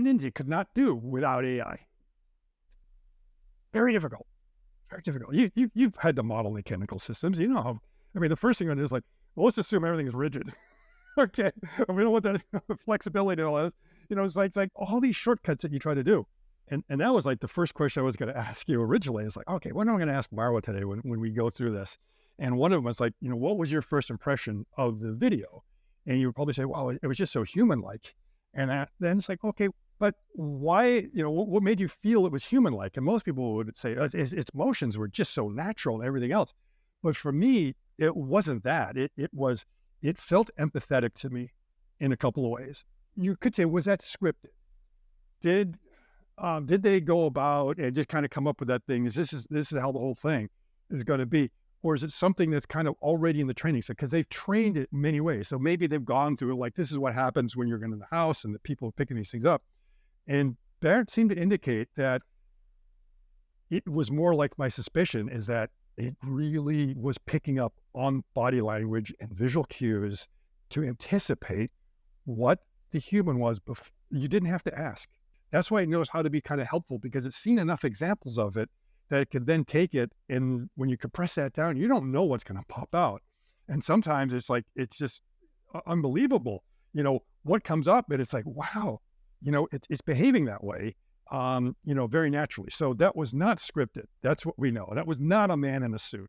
Ninja could not do without AI. Very difficult. Very difficult. You've had to model mechanical systems. You know how, I mean, the first thing on it is like, well, let's assume everything is rigid. Okay. We don't want that flexibility and all that. It's like all these shortcuts that you try to do. And that was like the first question I was going to ask you originally. It's like, okay, what am I going to ask Marwa today when we go through this? And one of them was like, what was your first impression of the video? And you would probably say, wow, it was just so human-like. And then it's like, okay, but why, what made you feel it was human-like? And most people would say its motions were just so natural and everything else. But for me, it wasn't that. It felt empathetic to me in a couple of ways. You could say, was that scripted? Did they go about and just kind of come up with that thing? This is how the whole thing is going to be? Or is it something that's kind of already in the training set? Because they've trained it in many ways. So maybe they've gone through like, this is what happens when you're in the house and the people are picking these things up. And that seemed to indicate that it was more like my suspicion is that it really was picking up on body language and visual cues to anticipate what the human was. You didn't have to ask. That's why it knows how to be kind of helpful, because it's seen enough examples of it that it can then take it, and when you compress that down, you don't know what's going to pop out. And sometimes it's like, it's just unbelievable, what comes up, and it's like, wow, it's behaving that way, very naturally. So that was not scripted. That's what we know. That was not a man in a suit.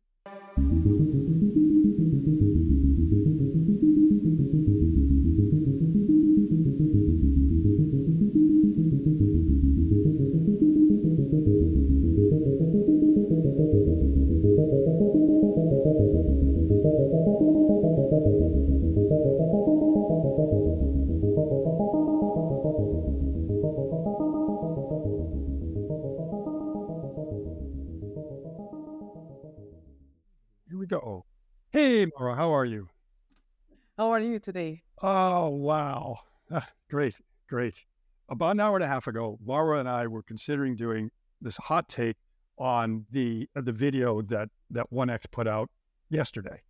Here we go. Hey, Maura, how are you? How are you today? Oh, wow. Great. About an hour and a half ago, Maura and I were considering doing this hot take on the video that 1X put out yesterday,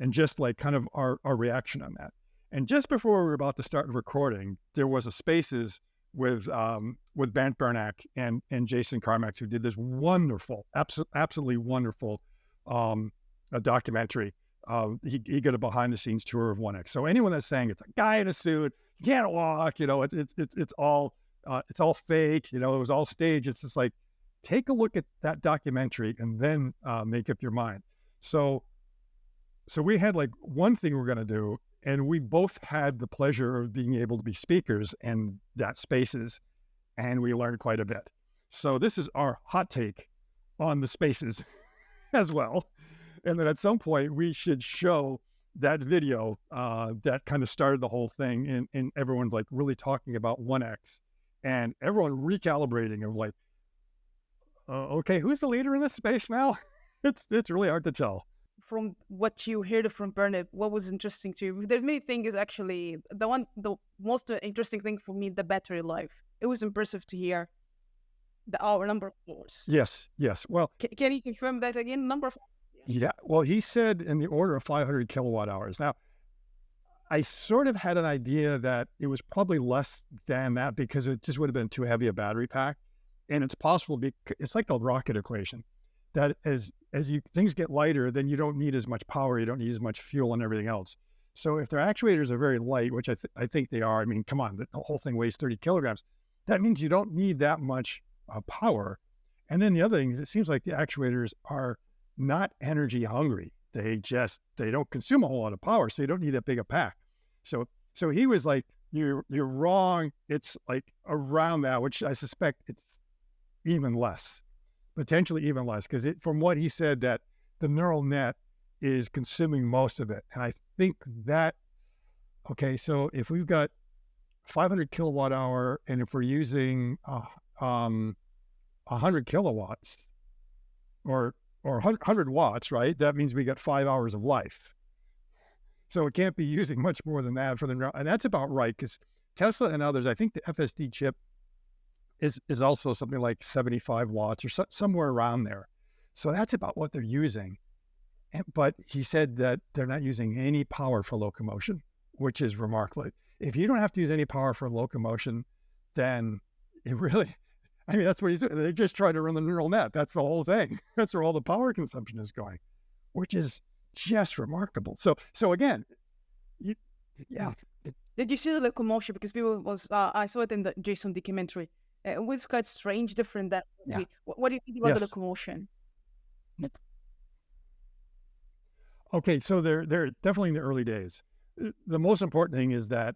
and just like kind of our reaction on that. And just before we were about to start recording, there was a Spaces with Bant Bernack and Jason Carmack, who did this wonderful, absolutely wonderful a documentary. He got a behind the scenes tour of 1X. So anyone that's saying it's a guy in a suit, he can't walk, it's all fake, it was all staged. It's just like, take a look at that documentary and then make up your mind. So we had like one thing we're going to do, and we both had the pleasure of being able to be speakers in that Spaces, and we learned quite a bit. So this is our hot take on the Spaces as well. And then at some point we should show that video that kind of started the whole thing, and everyone's like really talking about 1X, and everyone recalibrating of like, okay, who's the leader in this space now? It's really hard to tell. From what you heard from Bernard, what was interesting to you? The main thing is actually the most interesting thing for me, the battery life. It was impressive to hear the hour number of hours. Yes. Well, can you confirm that again? Number of Yeah. Well, he said in the order of 500 kilowatt hours. Now, I sort of had an idea that it was probably less than that, because it just would have been too heavy a battery pack. And it's possible, it's like the rocket equation, that as things get lighter, then you don't need as much power, you don't need as much fuel and everything else. So if their actuators are very light, which I think they are, I mean, come on, the whole thing weighs 30 kilograms. That means you don't need that much power. And then the other thing is, it seems like the actuators are not energy hungry. They don't consume a whole lot of power, so you don't need that big a pack. So he was like, you're wrong. It's like around that, which I suspect it's even less, potentially even less, because from what he said, that the neural net is consuming most of it. And I think that, okay, so if we've got 500 kilowatt hour, and if we're using 100 kilowatts or 100 watts, right? That means we got 5 hours of life. So it can't be using much more than that for the, and that's about right, because Tesla and others, I think the FSD chip is also something like 75 watts or somewhere around there. So that's about what they're using. But he said that they're not using any power for locomotion, which is remarkable. If you don't have to use any power for locomotion, then it really, I mean, that's what he's doing. They just try to run the neural net. That's the whole thing. That's where all the power consumption is going, which is just remarkable. So again, you, yeah, Did you see the locomotion? Because people was I saw it in the Jason documentary. It was quite strange, different than yeah, what do you think about the yes. locomotion? Okay, so they're definitely in the early days. The most important thing is that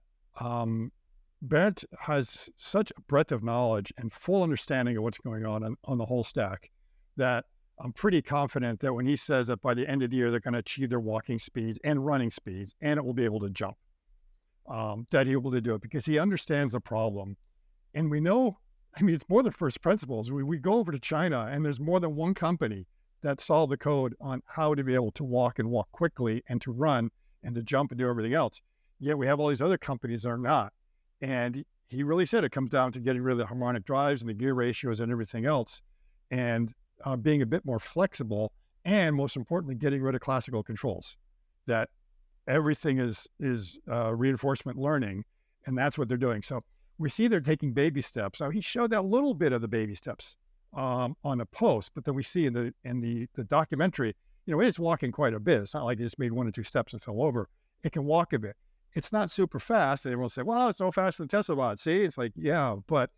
Bernd has such a breadth of knowledge and full understanding of what's going on the whole stack that I'm pretty confident that when he says that by the end of the year they're going to achieve their walking speeds and running speeds, and it will be able to jump, that he'll be able to do it because he understands the problem. And we know, I mean, it's more than first principles. We go over to China and there's more than one company that solved the code on how to be able to walk and walk quickly and to run and to jump and do everything else. Yet we have all these other companies that are not. And he really said it comes down to getting rid of the harmonic drives and the gear ratios and everything else, and being a bit more flexible, and most importantly, getting rid of classical controls. That everything is reinforcement learning, and that's what they're doing. So we see they're taking baby steps. Now he showed that little bit of the baby steps on a post, but then we see in the documentary, you know, it is walking quite a bit. It's not like he just made 1 or 2 steps and fell over. It can walk a bit. It's not super fast. And everyone will say, well, it's no faster than Tesla bot. See, it's like, yeah, but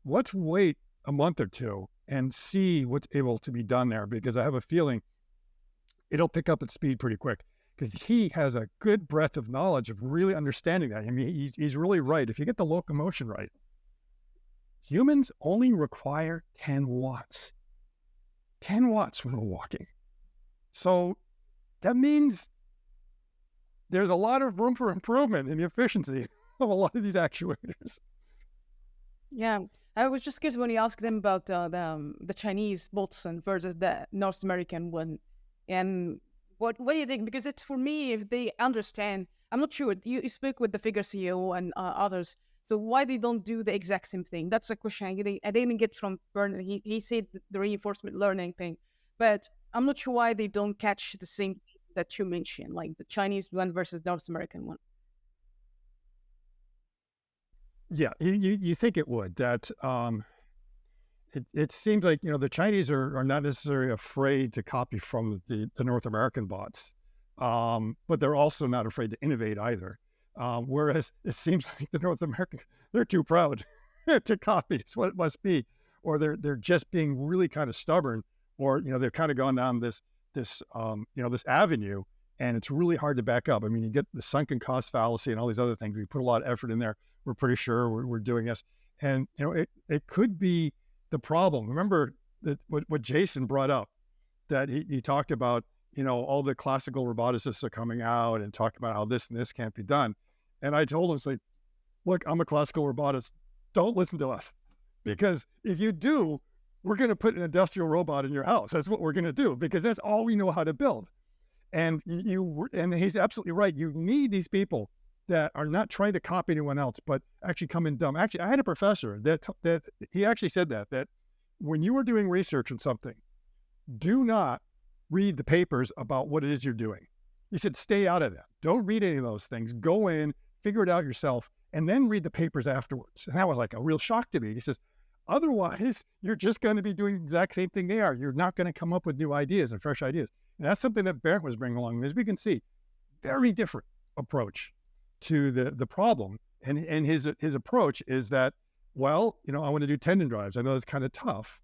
let's wait a month or two and see what's able to be done there, because I have a feeling it'll pick up its speed pretty quick, because he has a good breadth of knowledge of really understanding that. I mean, he's really right. If you get the locomotion right, humans only require 10 watts. 10 watts when we're walking. So that means there's a lot of room for improvement in the efficiency of a lot of these actuators. Yeah, I was just curious when you asked them about the Chinese bots and versus the North American one, and what do you think? Because it's, for me, if they understand, I'm not sure. You spoke with the Figure CEO and others, so why they don't do the exact same thing? That's a question I didn't get from Bernard. He said the reinforcement learning thing, but I'm not sure why they don't catch the same thing that you mentioned, like the Chinese one versus North American one. Yeah, you think it would. That it seems like, you know, the Chinese are not necessarily afraid to copy from the North American bots, but they're also not afraid to innovate either. Whereas it seems like the North American, they're too proud to copy. It's what it must be, or they're just being really kind of stubborn, or, you know, they've kind of gone down this avenue, and it's really hard to back up. I mean, you get the sunken cost fallacy and all these other things. We put a lot of effort in there. We're pretty sure we're doing this, and, you know, it could be the problem. Remember that what Jason brought up, that he talked about, you know, all the classical roboticists are coming out and talking about how this and this can't be done. And I told him, it's like, look, I'm a classical roboticist. Don't listen to us, because if you do, we're going to put an industrial robot in your house. That's what we're going to do, because that's all we know how to build. And he's absolutely right. You need these people that are not trying to copy anyone else, but actually come in dumb. Actually, I had a professor that he actually said that when you are doing research on something, do not read the papers about what it is you're doing. He said, stay out of that. Don't read any of those things. Go in, figure it out yourself, and then read the papers afterwards. And that was like a real shock to me. He says, otherwise, you're just going to be doing the exact same thing they are. You're not going to come up with new ideas and fresh ideas. And that's something that Barrett was bringing along. As we can see, very different approach to the problem. And his approach is that, well, you know, I want to do tendon drives. I know it's kind of tough.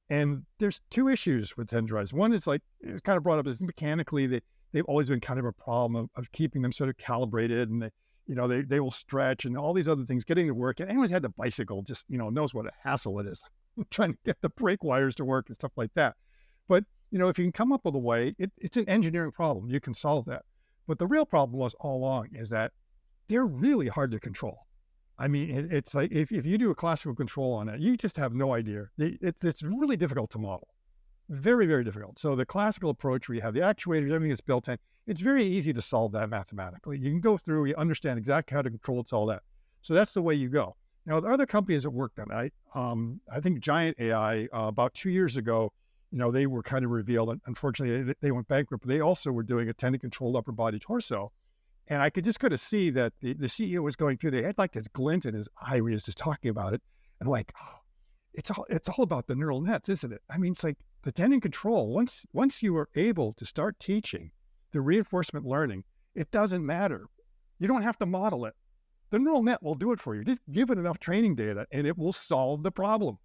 And there's 2 issues with tendon drives. One is, like, it's kind of brought up, is mechanically they've always been kind of a problem of keeping them sort of calibrated, and they will stretch and all these other things, getting to work. And anyone's had the bicycle just, you know, knows what a hassle it is trying to get the brake wires to work and stuff like that. But, you know, if you can come up with a way, it's an engineering problem. You can solve that. But the real problem was all along is that they're really hard to control. I mean, it's like if you do a classical control on it, you just have no idea. It's really difficult to model. Very, very difficult. So the classical approach, where you have the actuators, everything is built in, it's very easy to solve that mathematically. You can go through, you understand exactly how to control it, all that. So that's the way you go. Now, the other companies that worked on it, I think Giant AI, about 2 years ago, you know, they were kind of revealed. Unfortunately, they went bankrupt, but they also were doing a tendon-controlled upper body torso. And I could just kind of see that the CEO was going through, they had like this glint in his eye when he was just talking about it. And like, oh, it's all about the neural nets, isn't it? I mean, it's like the tendon control. Once you are able to start teaching the reinforcement learning, it doesn't matter. You don't have to model it. The neural net will do it for you. Just give it enough training data and it will solve the problem.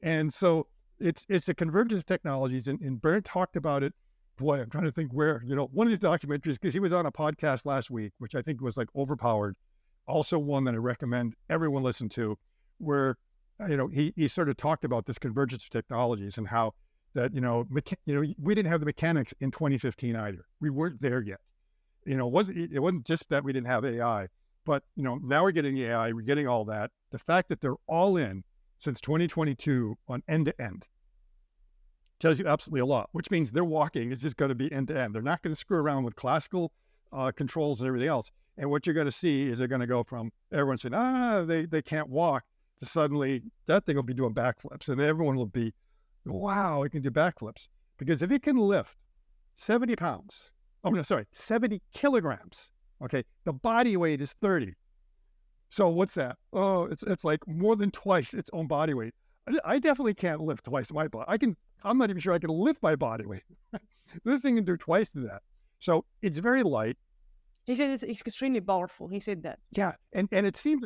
And so it's a convergence of technologies. And Bernd talked about it. Boy, I'm trying to think where, one of these documentaries, because he was on a podcast last week, which I think was like overpowered. Also one that I recommend everyone listen to, where, he sort of talked about this convergence of technologies and how that, we didn't have the mechanics in 2015 either. We weren't there yet. It wasn't just that we didn't have AI, but, now we're getting AI, we're getting all that. The fact that they're all in since 2022 on end to end tells you absolutely a lot, which means their walking is just going to be end to end. They're not going to screw around with classical controls and everything else. And what you're going to see is they're going to go from everyone saying, they can't walk, to suddenly that thing will be doing backflips. And everyone will be, wow, it can do backflips. Because if it can lift 70 pounds, 70 kilograms, okay, the body weight is 30. So what's that? Oh, it's like more than twice its own body weight. I definitely can't lift twice my body. I'm not even sure I can lift my body weight. This thing can do twice to that. So it's very light. He said it's extremely powerful. He said that. Yeah. And it seems,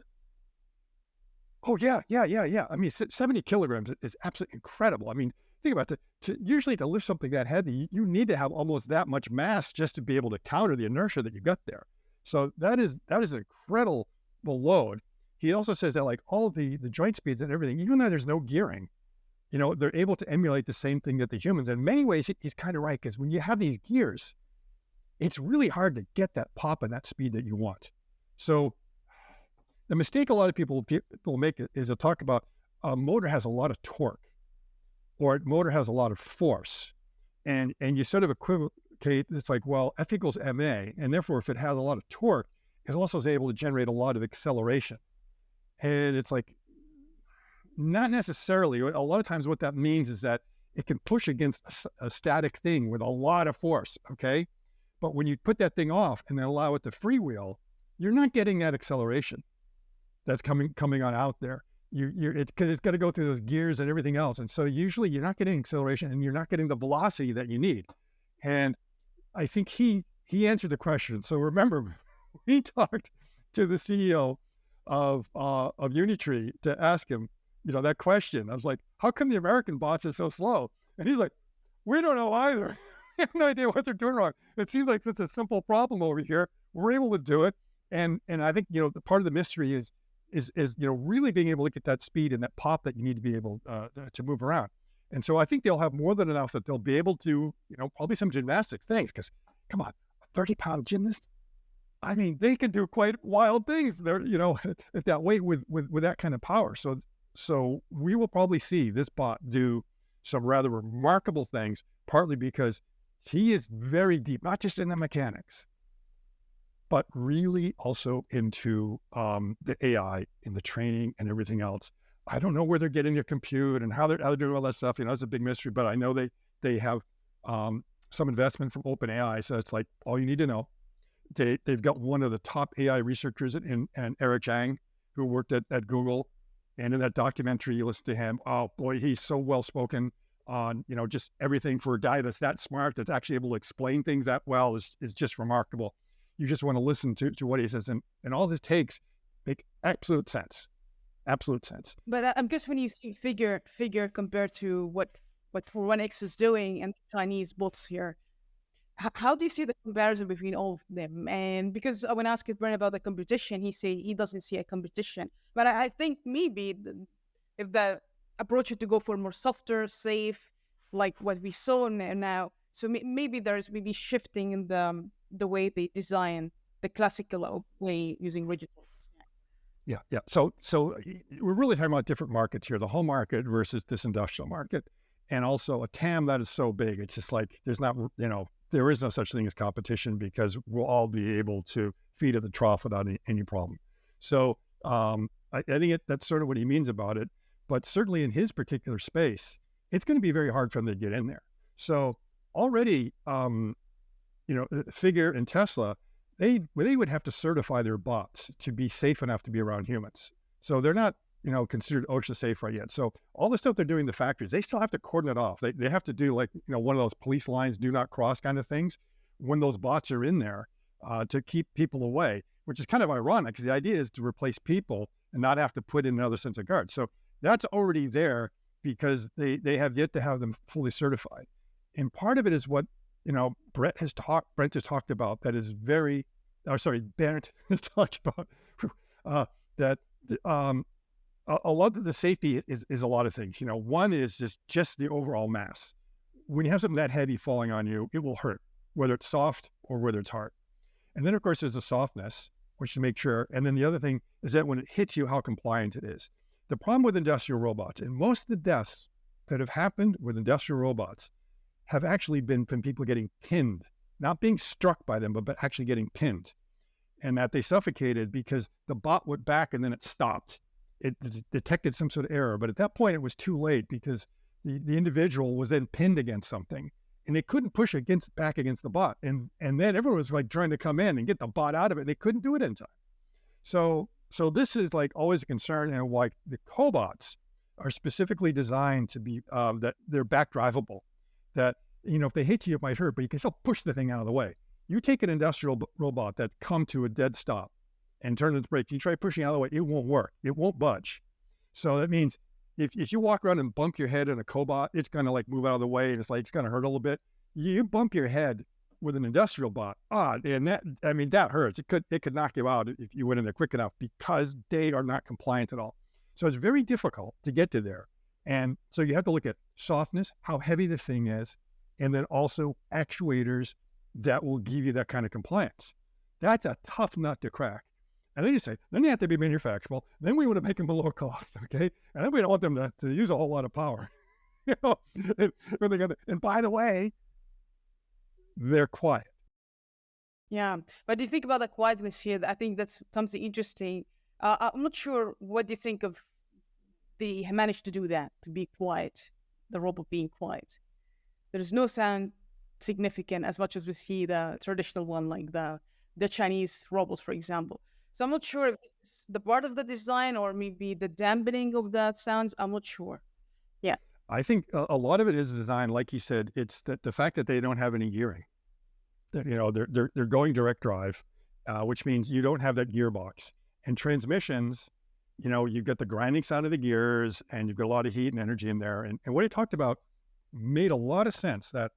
oh yeah. I mean, 70 kilograms is absolutely incredible. I mean, think about usually to lift something that heavy, you need to have almost that much mass just to be able to counter the inertia that you got there. So that is an incredible load. He also says that like all of the joint speeds and everything, even though there's no gearing, they're able to emulate the same thing that the humans. In many ways, he's kind of right, because when you have these gears, it's really hard to get that pop and that speed that you want. So the mistake a lot of people make is to talk about a motor has a lot of torque, or a motor has a lot of force. And you sort of equivocate, it's like, well, F equals ma, and therefore if it has a lot of torque, it also is able to generate a lot of acceleration. And it's like, not necessarily. A lot of times what that means is that it can push against a static thing with a lot of force, okay? But when you put that thing off and then allow it to freewheel, you're not getting that acceleration that's coming on out there. Because it's got to go through those gears and everything else. And so usually you're not getting acceleration and you're not getting the velocity that you need. And I think he answered the question. So remember, we talked to the CEO of Unitree to ask him, that question. I was like, how come the American bots are so slow? And he's like, we don't know either. We have no idea what they're doing wrong. It seems like it's a simple problem over here. We're able to do it. And I think, the part of the mystery is really being able to get that speed and that pop that you need to be able to move around. And so I think they'll have more than enough that they'll be able to, probably some gymnastics things, because come on, a 30-pound gymnast, I mean, they can do quite wild things. They're, at that weight with that kind of power. So we will probably see this bot do some rather remarkable things, partly because he is very deep, not just in the mechanics, but really also into the AI and the training and everything else. I don't know where they're getting their compute and how they're doing all that stuff. It's a big mystery, but I know they have some investment from OpenAI. So it's like all you need to know. They've got one of the top AI researchers and Eric Zhang, who worked at Google. And in that documentary, you listen to him. Oh boy, he's so well spoken on, just everything. For a guy that's that smart, that's actually able to explain things that well is just remarkable. You just want to listen to what he says, and all his takes make absolute sense. Absolute sense. But I'm guessing when you see figure compared to what 1X is doing and Chinese bots here, how do you see the comparison between all of them? And because when I asked Brent about the competition, he said he doesn't see a competition. But I think maybe if the approach is to go for more softer, safe, like what we saw now, so maybe there's shifting in the way they design the classical way using rigid tools. Yeah. So we're really talking about different markets here: the home market versus this industrial market, and also a TAM that is so big. It's just like there's not, there is no such thing as competition, because we'll all be able to feed at the trough without any problem. So I think that's sort of what he means about it. But certainly in his particular space, it's going to be very hard for him to get in there. So already, Figure and Tesla, they would have to certify their bots to be safe enough to be around humans. So they're not considered OSHA safe right yet. So all the stuff they're doing in the factories, they still have to cordon it off. They have to do like, one of those police lines, do not cross kind of things when those bots are in there to keep people away, which is kind of ironic because the idea is to replace people and not have to put in another sense of guard. So that's already there because they have yet to have them fully certified. And part of it is what, Brent has talked about that is Bernd has talked about that a lot of the safety is a lot of things. One is just the overall mass. When you have something that heavy falling on you, it will hurt, whether it's soft or whether it's hard. And then, of course, there's the softness, which to make sure. And then the other thing is that when it hits you, how compliant it is. The problem with industrial robots, and most of the deaths that have happened with industrial robots have actually been from people getting pinned, not being struck by them, but actually getting pinned. And that they suffocated because the bot went back and then it stopped. It detected some sort of error, but at that point it was too late because the individual was then pinned against something and they couldn't push back against the bot. And then everyone was like trying to come in and get the bot out of it and they couldn't do it in time. So this is like always a concern, and like the cobots are specifically designed to be that they're back drivable, that, if they hit you, it might hurt, but you can still push the thing out of the way. You take an industrial robot that's come to a dead stop and turn its brakes, you try pushing out of the way, it won't work. It won't budge. So that means if you walk around and bump your head in a cobot, it's going to like move out of the way and it's going to hurt a little bit. You bump your head with an industrial bot, and that hurts. It could knock you out if you went in there quick enough because they are not compliant at all. So it's very difficult to get to there. And so you have to look at softness, how heavy the thing is, and then also actuators that will give you that kind of compliance. That's a tough nut to crack. And then then you have to be manufacturable. Then we want to make them below cost, okay? And then we don't want them to use a whole lot of power. And by the way, they're quiet. Yeah, but do you think about the quietness here? I think that's something interesting. I'm not sure what you think of they managed to do that, to be quiet, the robot being quiet. There's no sound significant as much as we see the traditional one, like the Chinese robots, for example. So I'm not sure if this is the part of the design or maybe the dampening of that sounds. I'm not sure. Yeah. I think a lot of it is design. Like you said, it's the fact that they don't have any gearing. They're going direct drive, which means you don't have that gearbox. And transmissions, you've got the grinding sound of the gears and you've got a lot of heat and energy in there. And what he talked about made a lot of sense, that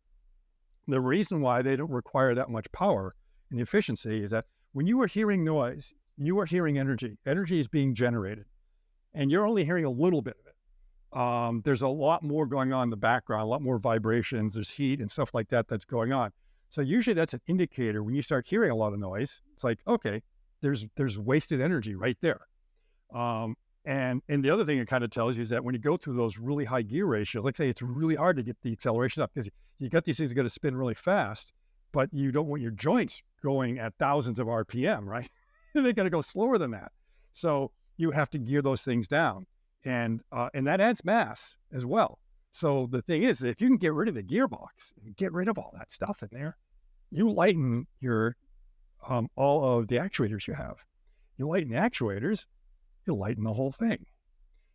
the reason why they don't require that much power and the efficiency is that when you are hearing noise, you are hearing energy. Energy is being generated and you're only hearing a little bit of it. There's a lot more going on in the background, a lot more vibrations, there's heat and stuff like that that's going on. So usually that's an indicator when you start hearing a lot of noise. It's like, okay, there's wasted energy right there. And the other thing it kind of tells you is that when you go through those really high gear ratios, like say it's really hard to get the acceleration up because you got these things that are going to spin really fast, but you don't want your joints going at thousands of RPM, right? They got to go slower than that. So you have to gear those things down, and that adds mass as well. So the thing is, if you can get rid of the gearbox and get rid of all that stuff in there, you lighten your all of the actuators you have. You lighten the actuators, you lighten the whole thing.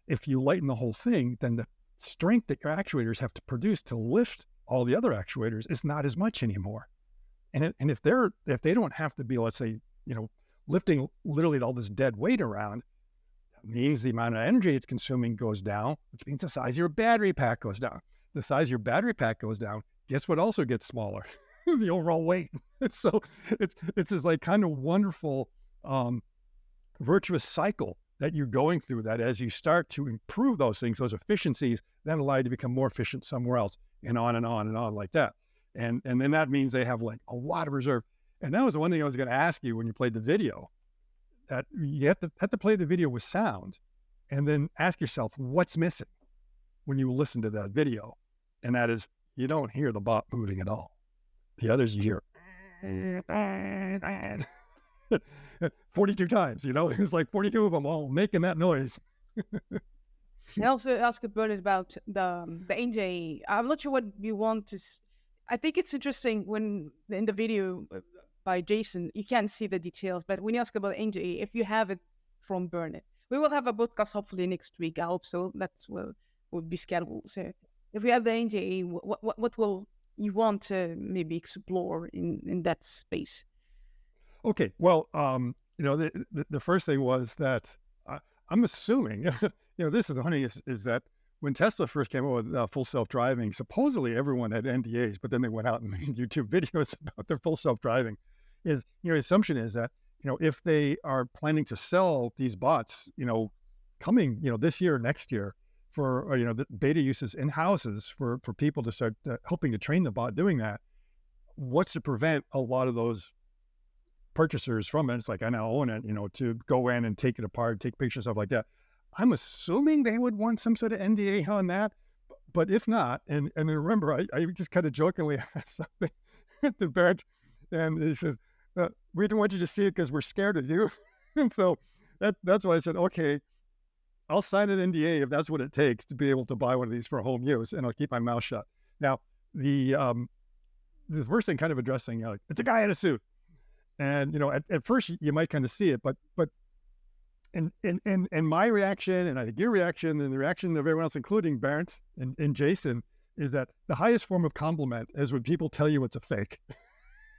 If you lighten the whole thing, then the strength that your actuators have to produce to lift all the other actuators is not as much anymore. And if they don't have to be, let's say, lifting literally all this dead weight around, that means the amount of energy it's consuming goes down, which means the size of your battery pack goes down. The size of your battery pack goes down. Guess what also gets smaller? The overall weight. So it's this like kind of wonderful virtuous cycle that you're going through, that as you start to improve those things, those efficiencies, then allow you to become more efficient somewhere else, and on and on and on like that. And then that means they have like a lot of reserve. And that was the one thing I was going to ask you when you played the video, that you have to play the video with sound and then ask yourself what's missing when you listen to that video. And that is, you don't hear the bot moving at all. The others you hear 42 times, it was like 42 of them all making that noise. I also asked Bernard about the NJ. I'm not sure what you want to. I think it's interesting when in the video by Jason, you can't see the details, but when you ask about NJ, if you have it from Bernard, We will have a podcast hopefully next week. I hope so. That's will be scheduled. So if we have the NDA, what will you want to maybe explore in that space? Okay, well, the first thing was that I'm assuming, this is funny, is that when Tesla first came out with full self-driving, supposedly everyone had NDAs, but then they went out and made YouTube videos about their full self-driving. The assumption is that, if they are planning to sell these bots, coming, this year, next year, for, the beta uses in houses for people to start helping to train the bot doing that, what's to prevent a lot of those purchasers from it? It's like, I now own it, to go in and take it apart, take pictures, stuff like that. I'm assuming they would want some sort of NDA on that. But if not, and remember, I just kind of jokingly asked something to Barrett, and he says, we don't want you to see it because we're scared of you. And so that's why I said, okay, I'll sign an NDA if that's what it takes to be able to buy one of these for home use, and I'll keep my mouth shut. Now, the first thing, kind of addressing, it's a guy in a suit. And, at first you might kind of see it, but and my reaction, and I think your reaction, and the reaction of everyone else, including Barrett and Jason, is that the highest form of compliment is when people tell you it's a fake.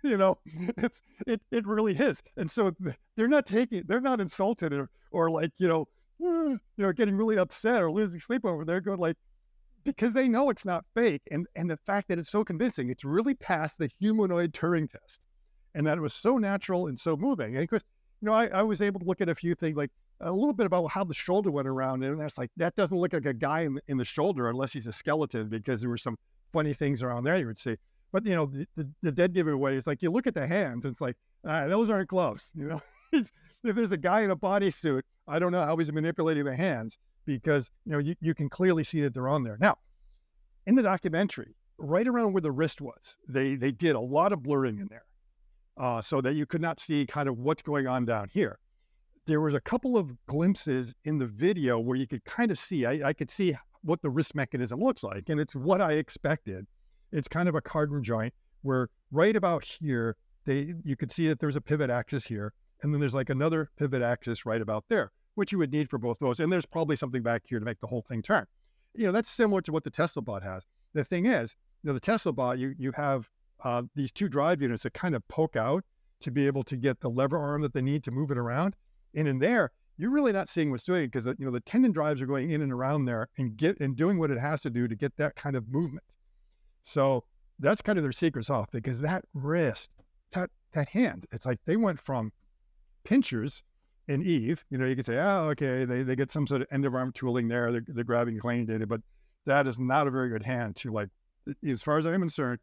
It really is. And so they're not insulted or like, getting really upset or losing sleep over there, going like, because they know it's not fake. And the fact that it's so convincing, it's really passed the humanoid Turing test, and that it was so natural and so moving. And of course, I was able to look at a few things, like a little bit about how the shoulder went around, and that's like, that doesn't look like a guy in the shoulder unless he's a skeleton, because there were some funny things around there you would see. But the dead giveaway is like, you look at the hands, and it's like, those aren't gloves. If there's a guy in a bodysuit, I don't know how he's manipulating the hands, because you can clearly see that they're on there. Now, in the documentary, right around where the wrist was, they did a lot of blurring in there. So that you could not see kind of what's going on down here. There was a couple of glimpses in the video where you could kind of see, I could see what the wrist mechanism looks like, and it's what I expected. It's kind of a cardinal joint where right about here, you could see that there's a pivot axis here, and then there's like another pivot axis right about there, which you would need for both those. And there's probably something back here to make the whole thing turn. That's similar to what the Tesla bot has. The thing is, the Tesla bot, you have these two drive units that kind of poke out to be able to get the lever arm that they need to move it around. And in there, you're really not seeing what's doing, because the tendon drives are going in and around there and doing what it has to do to get that kind of movement. So that's kind of their secret sauce, because that wrist, that hand, it's like they went from pinchers in Eve. You can say, oh, okay, they get some sort of end of arm tooling there. They're grabbing cleaning data, but that is not a very good hand to, like, as far as I'm concerned.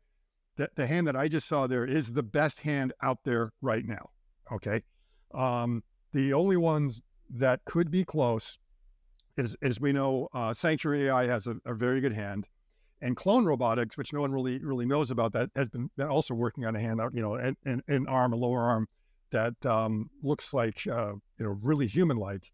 The hand that I just saw there is the best hand out there right now. Okay. The only ones that could be close is, as we know, Sanctuary AI has a very good hand, and Clone Robotics, which no one really knows about, that has been also working on a hand out, an arm, a lower arm that looks like, really human-like.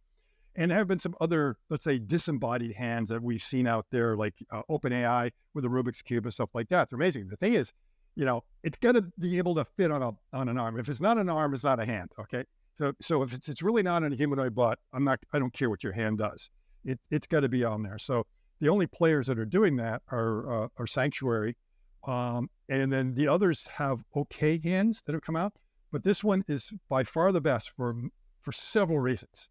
And there have been some other, let's say, disembodied hands that we've seen out there, like OpenAI with the Rubik's Cube and stuff like that. They're amazing. The thing is, it's got to be able to fit on an arm. If it's not an arm, it's not a hand. Okay. So if it's really not on a humanoid bot, I don't care what your hand does. It's got to be on there. So the only players that are doing that are Sanctuary. And then the others have okay hands that have come out, but this one is by far the best for several reasons.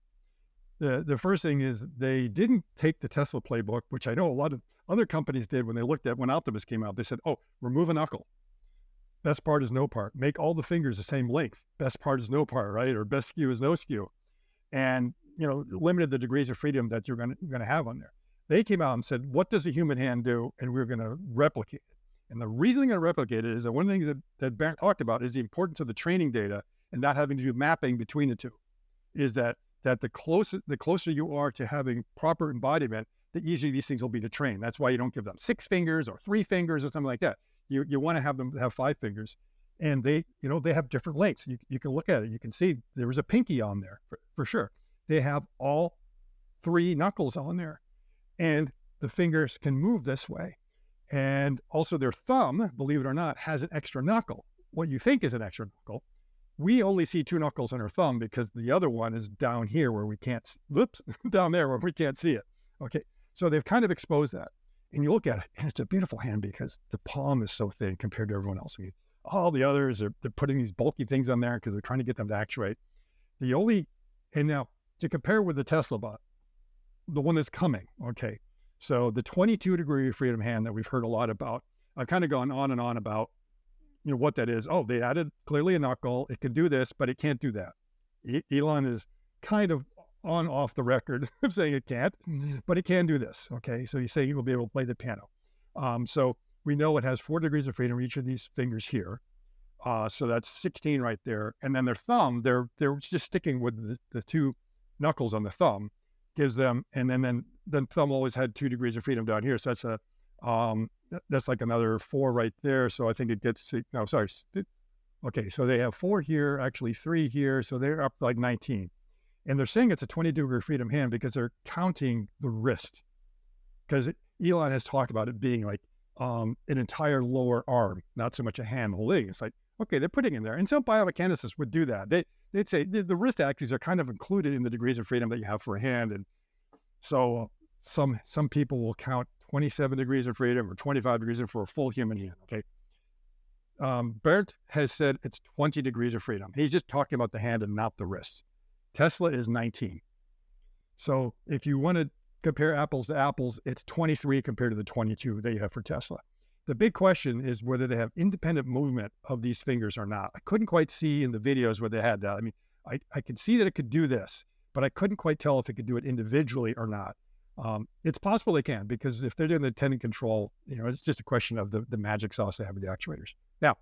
The first thing is, they didn't take the Tesla playbook, which I know a lot of other companies did when they looked at when Optimus came out. They said, oh, remove a knuckle. Best part is no part. Make all the fingers the same length. Best part is no part, right? Or best skew is no skew. And, limited the degrees of freedom that you're going to have on there. They came out and said, what does a human hand do? And we're going to replicate it. And the reason they're going to replicate it is that one of the things that Barrett talked about is the importance of the training data and not having to do mapping between the two. Is that the closer you are to having proper embodiment, the easier these things will be to train. That's why you don't give them 6 fingers or 3 fingers or something like that. You want to have them have 5 fingers, and they have different lengths. You can look at it. You can see there was a pinky on there for sure. They have all 3 knuckles on there, and the fingers can move this way. And also their thumb, believe it or not, has an extra knuckle. What you think is an extra knuckle we only see two knuckles on our thumb because the other one is down here where we can't, whoops, down there where we can't see it. Okay. So they've kind of exposed that. And you look at it, and it's a beautiful hand because the palm is so thin compared to everyone else. I mean, all the others they're putting these bulky things on there because they're trying to get them to actuate. The only, and now to compare with the Tesla bot, the one that's coming, okay. So the 22-degree of freedom hand that we've heard a lot about, I've kind of gone on and on about, what that is. Oh, they added clearly a knuckle. It can do this, but it can't do that. Elon is kind of on off the record of saying it can't, but it can do this. Okay. So he's saying he will be able to play the piano. So we know it has 4 degrees of freedom, each of these fingers here. So that's 16 right there. And then their thumb, they're just sticking with the 2 knuckles on the thumb gives them, and then the thumb always had 2 degrees of freedom down here. So that's like another 4 right there. So I think it gets to, no, sorry. Okay. So they have 4 here, actually 3 here. So they're up to like 19. And they're saying it's a 20-degree freedom hand because they're counting the wrist. Because Elon has talked about it being like an entire lower arm, not so much a hand holding. It's like, okay, they're putting in there. And some biomecanicists would do that. They'd say the wrist axes are kind of included in the degrees of freedom that you have for a hand. And so some people will count 27 degrees of freedom or 25 degrees for a full human hand, okay? Bert has said it's 20 degrees of freedom. He's just talking about the hand and not the wrist. Tesla is 19. So if you want to compare apples to apples, it's 23 compared to the 22 that you have for Tesla. The big question is whether they have independent movement of these fingers or not. I couldn't quite see in the videos where they had that. I mean, I could see that it could do this, but I couldn't quite tell if it could do it individually or not. It's possible they can, because if they're doing the tendon control, it's just a question of the magic sauce they have with the actuators. Now,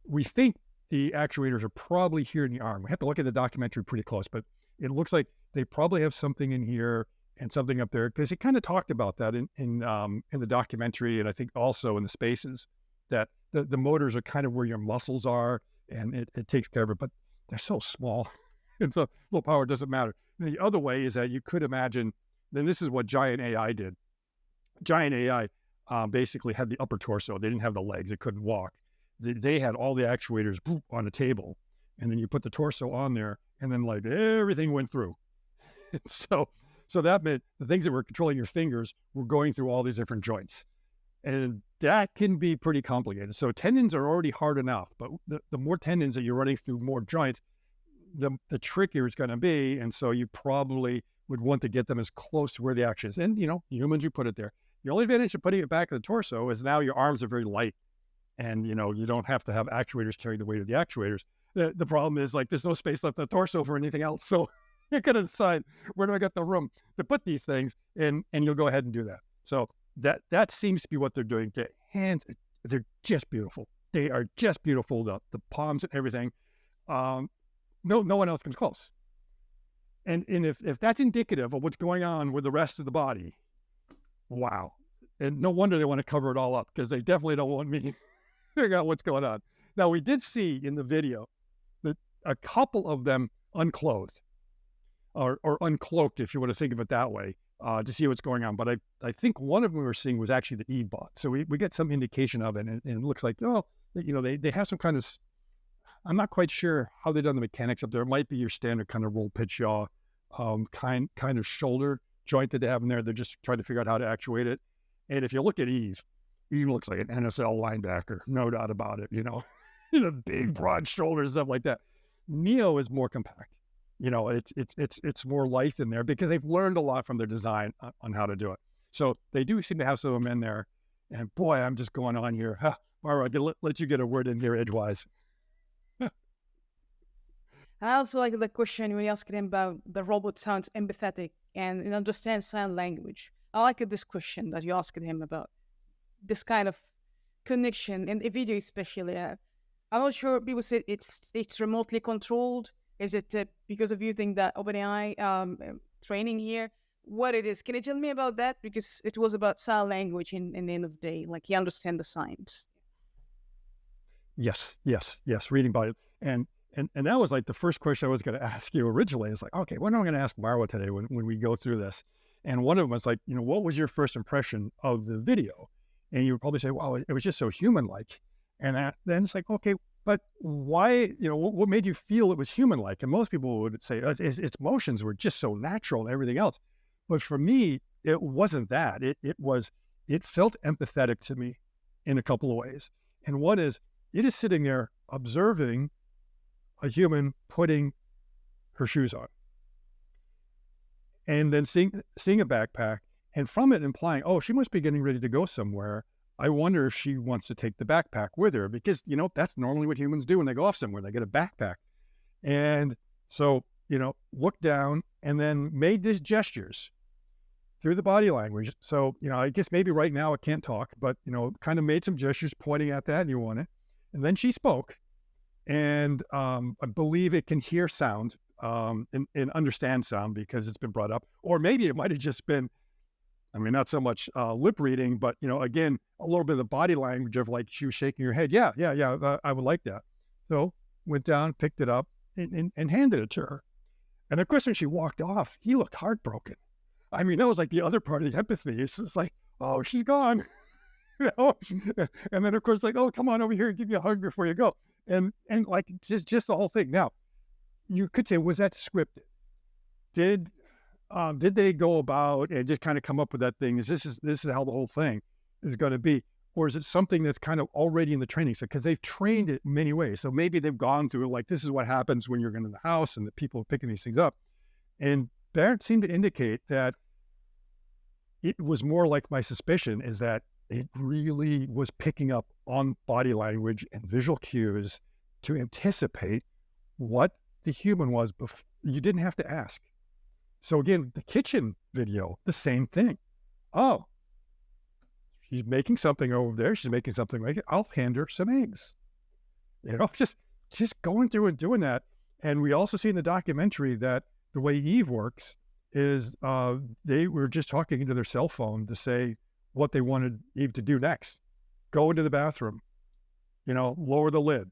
we think the actuators are probably here in the arm. We have to look at the documentary pretty close, but it looks like they probably have something in here and something up there, because it kind of talked about that in the documentary, and I think also in the spaces, that the motors are kind of where your muscles are, and it takes care of it, but they're so small, and so low power doesn't matter. And the other way is that you could imagine, then this is what Giant AI did. Giant AI basically had the upper torso. They didn't have the legs. It couldn't walk. They had all the actuators on a table, and then you put the torso on there, and then like everything went through. So that meant the things that were controlling your fingers were going through all these different joints. And that can be pretty complicated. So tendons are already hard enough, but the more tendons that you're running through more joints, the trickier it's going to be. And so you probably would want to get them as close to where the action is. And, humans, you put it there. The only advantage of putting it back in the torso is now your arms are very light. And, you don't have to have actuators carrying the weight of the actuators. The problem is, like, there's no space left in the torso for anything else. So you're going to decide, where do I get the room to put these things? And you'll go ahead and do that. So that seems to be what they're doing. The hands, they're just beautiful. They are just beautiful. The palms and everything. No one else comes close. And if that's indicative of what's going on with the rest of the body, wow. And no wonder they want to cover it all up, because they definitely don't want me to figure out what's going on. Now, we did see in the video that a couple of them unclothed, or uncloaked, if you want to think of it that way, to see what's going on. But I think one of them we were seeing was actually the Eve bot. So we get some indication of it, and it looks like, they have some kind of, I'm not quite sure how they've done the mechanics up there. It might be your standard kind of roll pitch yaw, kind of shoulder joint that they have in there. They're just trying to figure out how to actuate it. And if you look at Eve looks like an NFL linebacker, no doubt about it. The big broad shoulders, stuff like that. Neo is more compact. It's more life in there, because they've learned a lot from their design on how to do it. So they do seem to have some of them in there. And boy, I'm just going on here. Mara, let you get a word in here edgewise. I also like the question when you asked him about the robot sounds empathetic and understands sign language. I like this question that you asked him about this kind of connection in the video, especially. I'm not sure. People say it's remotely controlled. Is it because of you think that OpenAI training here? What it is? Can you tell me about that? Because it was about sign language in the end of the day. Like, he understands the signs. Yes. Reading about it. And that was like the first question I was going to ask you originally. It's like, okay, what am I going to ask Marwa today when we go through this? And one of them was like, what was your first impression of the video? And you would probably say, wow, it was just so human-like. And then it's like, okay, but why, what made you feel it was human-like? And most people would say its motions were just so natural and everything else. But for me, it wasn't that. It felt empathetic to me in a couple of ways. And one is, it is sitting there observing a human putting her shoes on and then seeing a backpack, and from it implying, oh, she must be getting ready to go somewhere. I wonder if she wants to take the backpack with her, because, that's normally what humans do when they go off somewhere. They get a backpack. And so, looked down and then made these gestures through the body language. So, I guess maybe right now it can't talk, but, kind of made some gestures pointing at that, and you want it. And then she spoke, and I believe it can hear sound and understand sound because it's been brought up. Or maybe it might have just been, not so much lip reading, but, again, a little bit of the body language of like she was shaking her head. Yeah, I would like that. So went down, picked it up, and handed it to her. And of course, when she walked off, he looked heartbroken. That was like the other part of the empathy. It's just like, oh, she's gone. And then of course, like, oh, come on over here and give me a hug before you go. And like, just the whole thing. Now, you could say, was that scripted? Did they go about and just kind of come up with that thing? This is how the whole thing is going to be? Or is it something that's kind of already in the training set? Because they've trained it in many ways. So maybe they've gone through like, this is what happens when you're going to the house, and the people are picking these things up. And Barrett seemed to indicate that it was more like my suspicion is that it really was picking up on body language and visual cues to anticipate what the human was before. You didn't have to ask. So again, the kitchen video, the same thing. Oh, she's making something over there. She's making something like it. I'll hand her some eggs. Just going through and doing that. And we also see in the documentary that the way Eve works is they were just talking into their cell phone to say what they wanted Eve to do next. Go into the bathroom, lower the lid,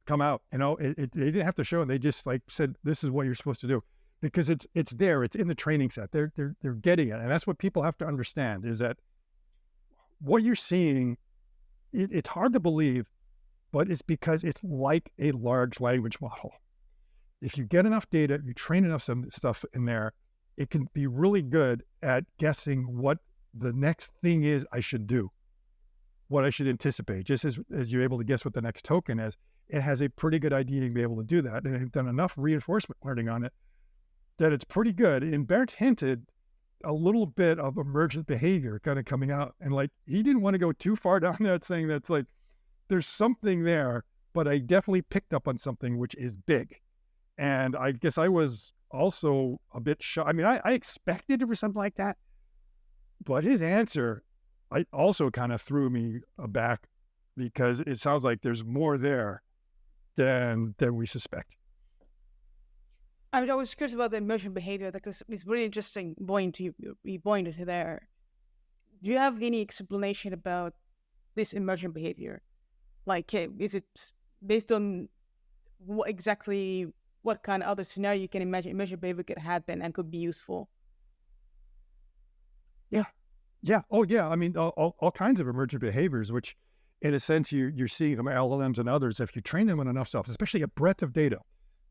come out. They didn't have to show it. They just like said, this is what you're supposed to do. Because it's there, it's in the training set. They're getting it. And that's what people have to understand, is that what you're seeing, it's hard to believe, but it's because it's like a large language model. If you get enough data, you train enough some stuff in there, it can be really good at guessing what the next thing is I should do, what I should anticipate. Just as you're able to guess what the next token is, it has a pretty good idea to be able to do that. And they've done enough reinforcement learning on it that it's pretty good. And Barrett hinted a little bit of emergent behavior kind of coming out. And like, he didn't want to go too far down that, saying that's like, there's something there, but I definitely picked up on something which is big. And I guess I was also a bit shocked. I expected it for something like that, but his answer, I also kind of threw me aback, because it sounds like there's more there than we suspect. I was curious about the immersion behavior, because it's really interesting point you pointed to there. Do you have any explanation about this immersion behavior? Like, is it based on what kind of other scenario you can imagine immersion behavior could happen and could be useful? Yeah. Oh, yeah. All kinds of emergent behaviors, which in a sense you're seeing them, LLMs and others, if you train them on enough stuff, especially a breadth of data.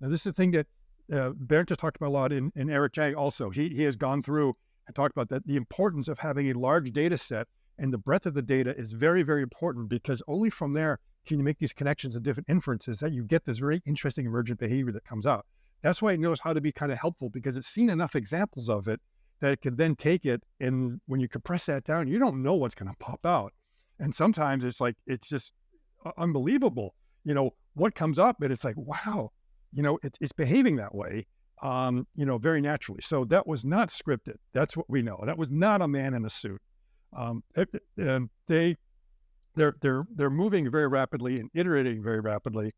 Now, this is the thing that Bernd has talked about a lot in Eric Chang also. He has gone through and talked about that, the importance of having a large data set, and the breadth of the data is very, very important, because only from there can you make these connections and different inferences that you get this very interesting emergent behavior that comes out. That's why it knows how to be kind of helpful, because it's seen enough examples of it that it can then take it, and when you compress that down, you don't know what's going to pop out. And sometimes it's like, it's just unbelievable, what comes up, and it's like, wow, it's behaving that way, very naturally. So that was not scripted. That's what we know. That was not a man in a suit. And they're moving very rapidly and iterating very rapidly.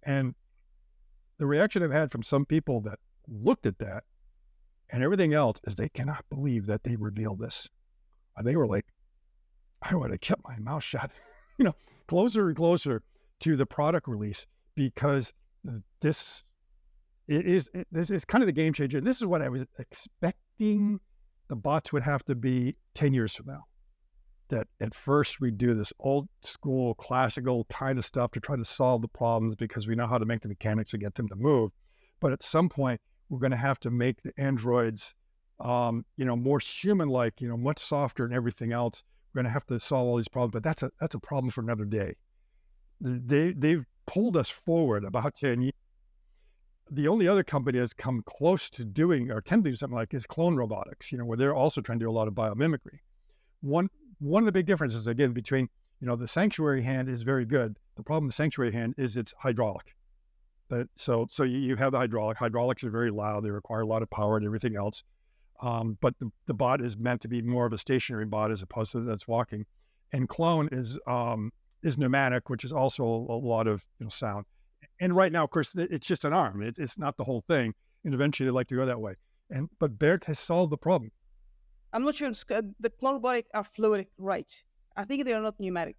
And the reaction I've had from some people that looked at that and everything else is they cannot believe that they revealed this. And they were like, I would have kept my mouth shut, closer and closer to the product release, because this is kind of the game changer. This is what I was expecting the bots would have to be 10 years from now. that at first we do this old school classical kind of stuff to try to solve the problems because we know how to make the mechanics and get them to move. But at some point, we're going to have to make the androids, more human-like, much softer and everything else. We're going to have to solve all these problems, but that's a problem for another day. They've pulled us forward about 10 years. The only other company that's come close to doing or attempting to do something like is clone robotics, where they're also trying to do a lot of biomimicry. One of the big differences, again, between, the sanctuary hand is very good. The problem with the sanctuary hand is it's hydraulic. So you have the hydraulic. Hydraulics are very loud. They require a lot of power and everything else. But the bot is meant to be more of a stationary bot as opposed to that's walking. And clone is pneumatic, which is also a lot of sound. And right now, of course, it's just an arm. It's not the whole thing. And eventually, they'd like to go that way. But BERT has solved the problem. I'm not sure the clone robotic are fluidic, right? I think they are not pneumatic.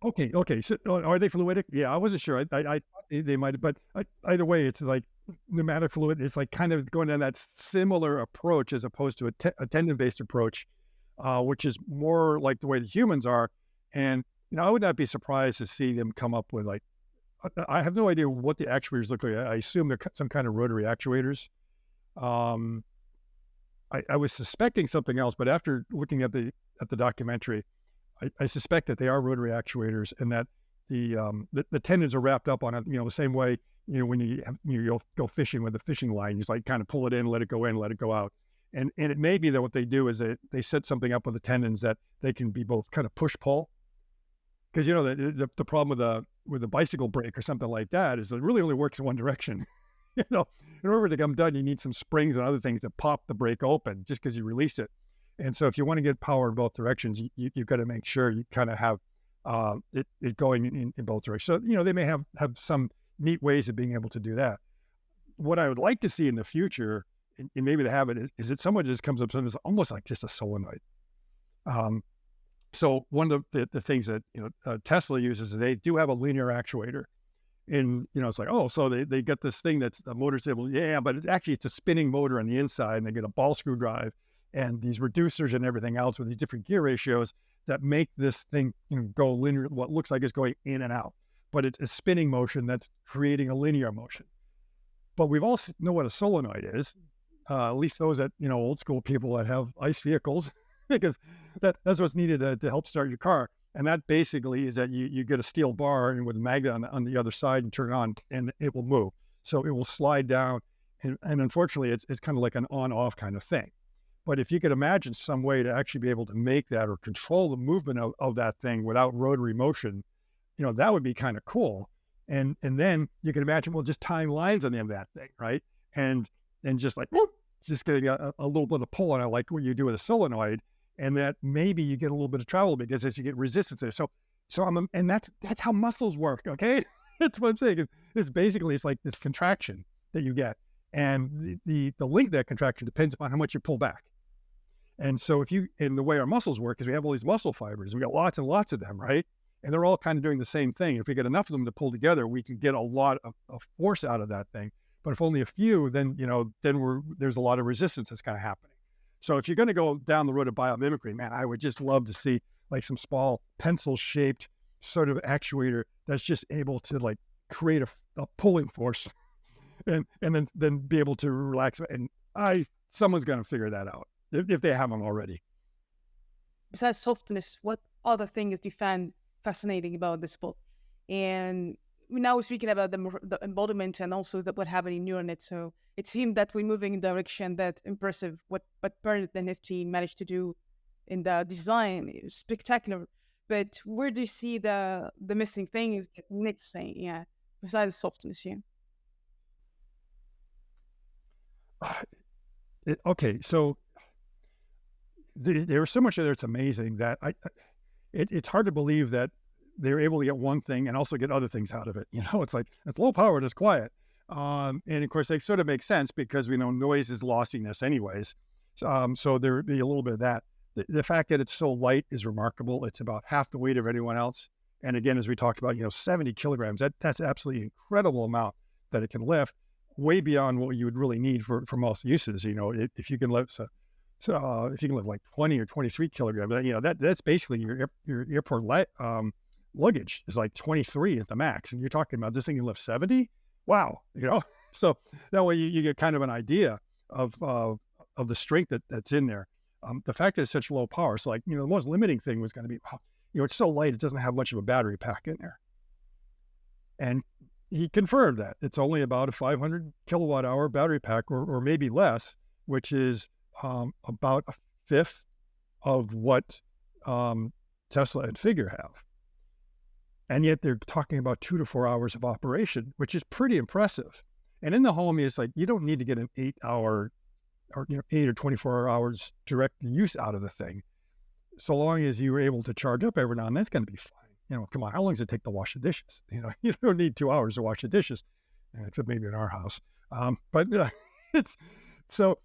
Okay. So are they fluidic? Yeah, I wasn't sure. I thought they might, but either way, it's like pneumatic fluid. It's like kind of going down that similar approach as opposed to a tendon-based approach, which is more like the way the humans are. And I would not be surprised to see them come up with like, I have no idea what the actuators look like. I assume they're some kind of rotary actuators. I was suspecting something else, but after looking at the documentary, I suspect that they are rotary actuators, and that the tendons are wrapped up on it. The same way when you'll go fishing with a fishing line, you just like kind of pull it in, let it go in, let it go out. And it may be that what they do is they set something up with the tendons that they can be both kind of push pull. Because the problem with a bicycle brake or something like that is it really only works in one direction. In order to come done, you need some springs and other things to pop the brake open just because you released it. And so if you want to get power in both directions, you've got to make sure you kind of have it going in both directions. So, they may have some neat ways of being able to do that. What I would like to see in the future, and maybe they have it, is that someone just comes up with something that's almost like just a solenoid. So one of the things that, Tesla uses is they do have a linear actuator. And, it's like, oh, so they get this thing that's a motor able, yeah, but it's a spinning motor on the inside, and they get a ball screw drive and these reducers and everything else with these different gear ratios that make this thing go linear, what looks like it's going in and out. But it's a spinning motion that's creating a linear motion. But we've all know what a solenoid is, at least those that, old school people that have ICE vehicles, because that's what's needed to help start your car. And that basically is that you get a steel bar and with a magnet on the other side and turn it on and it will move. So it will slide down. And unfortunately, it's kind of like an on-off kind of thing. But if you could imagine some way to actually be able to make that or control the movement of that thing without rotary motion, that would be kind of cool. And then you can imagine, well, just tying lines on the end of that thing, right? And just like, whoop, just getting a little bit of pull on it, like what you do with a solenoid. And that maybe you get a little bit of travel because as you get resistance there. So and that's how muscles work. Okay. That's what I'm saying is basically it's like this contraction that you get. And the length of that contraction depends upon how much you pull back. And so and the way our muscles work is we have all these muscle fibers. We got lots and lots of them, right? And they're all kind of doing the same thing. If we get enough of them to pull together, we can get a lot of force out of that thing. But if only a few, then there's a lot of resistance that's kind of happening. So if you're going to go down the road of biomimicry, man, I would just love to see like some small pencil-shaped sort of actuator that's just able to like create a pulling force, and then be able to relax. And someone's going to figure that out if they haven't already. Besides softness, what other things do you find fascinating about this book? And now we're speaking about the embodiment and also what happened in neural net. So it seemed that we're moving in a direction that's impressive. What Bernard and his team managed to do in the design is spectacular. But where do you see the missing thing is the next thing? Yeah, besides softness, yeah. Okay, so there was so much there that's amazing that it's hard to believe that they're able to get one thing and also get other things out of it. It's like it's low power, it's quiet. And of course, they sort of make sense because we know noise is lossiness anyways. So there would be a little bit of that. The fact that it's so light is remarkable. It's about half the weight of anyone else. And again, as we talked about, 70 kilograms, that's absolutely incredible amount that it can lift, way beyond what you would really need for most uses. If you can lift So if you can lift like 20 or 23 kilograms, that's basically your airport luggage is like 23 is the max. And you're talking about this thing can lift 70. Wow. So that way you get kind of an idea of the strength that's in there. The fact that it's such low power. So like, the most limiting thing was going to be, wow, it's so light, it doesn't have much of a battery pack in there. And he confirmed that it's only about a 500 kilowatt hour battery pack or maybe less, which is about a fifth of what Tesla and Figure have. And yet they're talking about 2 to 4 hours of operation, which is pretty impressive. And in the home, it's like, you don't need to get an 8-hour or 8 or 24 hours direct use out of the thing. So long as you were able to charge up every now and then, it's going to be fine. Come on, how long does it take to wash the dishes? You don't need 2 hours to wash the dishes, except maybe in our house. But it's so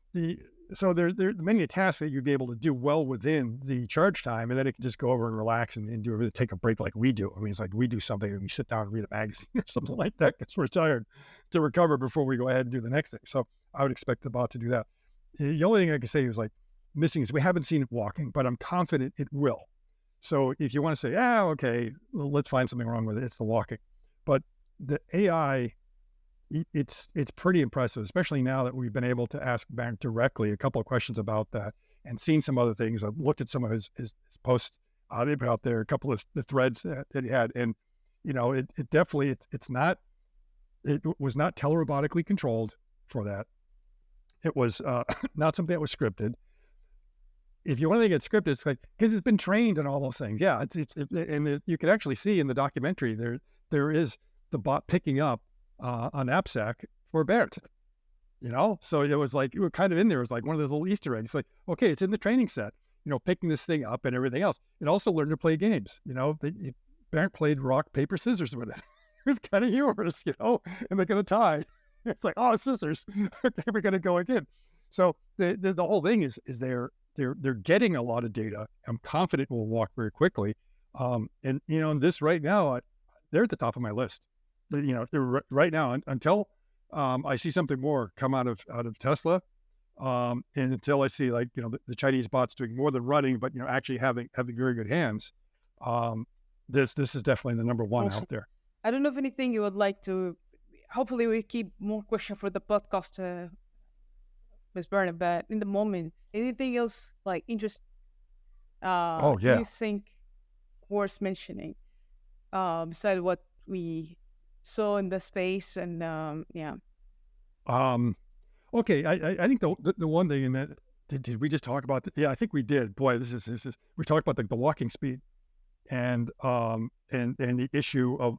there are many tasks that you'd be able to do well within the charge time, and then it can just go over and relax and take a break like we do. I mean, it's like we do something and we sit down and read a magazine or something like that because we're tired to recover before we go ahead and do the next thing. So I would expect the bot to do that. The only thing I can say is like missing is we haven't seen it walking, but I'm confident it will. So if you want to say, okay, well, let's find something wrong with it, it's the walking. But the AI, it's pretty impressive, especially now that we've been able to ask Bank directly a couple of questions about that and seen some other things. I've looked at some of his posts they put out there, a couple of the threads that he had. And, it definitely, it was not telerobotically controlled for that. It was not something that was scripted. If you want to think it's scripted, it's like, because it's been trained and all those things. Yeah, and you can actually see in the documentary, there is the bot picking up a knapsack for Bert, So it was like, you were kind of in there. It was like one of those little Easter eggs. Like, okay, it's in the training set, picking this thing up and everything else. It also learned to play games. Bert played rock, paper, scissors with it. It was kind of humorous, and they're going to tie. It's like, oh, scissors. Okay, we're going to go again. So the whole thing is they're getting a lot of data. I'm confident we'll walk very quickly. And this right now, they're at the top of my list. They're right now until I see something more come out of Tesla, and until I see the Chinese bots doing more than running, but actually having very good hands. This is definitely the number one out there. I don't know if anything you would like to. Hopefully, we keep more questions for the podcast, Ms. Bernard. But in the moment, anything else like interesting? You think worth mentioning? Besides what we saw in the space and Okay, I think the one thing in that did we just talk about? I think we did. Boy, this is we talked about the walking speed. And the issue of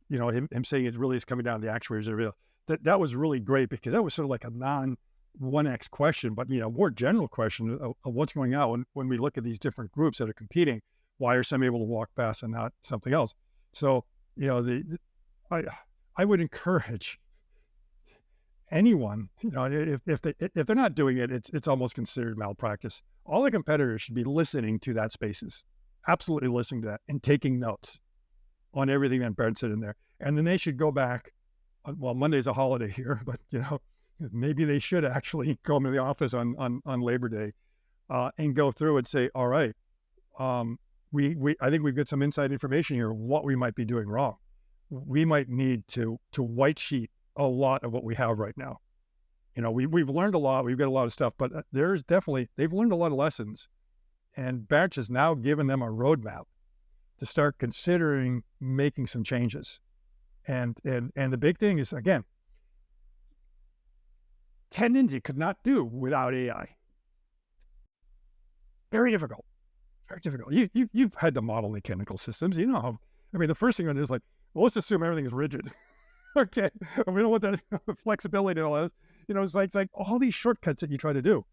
him saying it really is coming down to the actuators. That was really great because that was sort of like a non 1x question, but more general question of what's going on when we look at these different groups that are competing. Why are some able to walk fast and not something else? So I would encourage anyone, if they're not doing it, it's almost considered malpractice. All the competitors should be listening to that spaces. Absolutely listening to that and taking notes on everything that Brent said in there. And then they should go back. Well, Monday's a holiday here, but maybe they should actually come to the office on Labor Day and go through and say, all right, I think we've got some inside information here of what we might be doing wrong. We might need to white sheet a lot of what we have right now. We've learned a lot. We've got a lot of stuff, but they've learned a lot of lessons. And Bartsch has now given them a roadmap to start considering making some changes. And the big thing is, again, tendons you could not do without AI. Very difficult. Very difficult. You've had to model mechanical systems. The first thing is like, well, let's assume everything is rigid. Okay. And we don't want that flexibility and all that. It's like all these shortcuts that you try to do.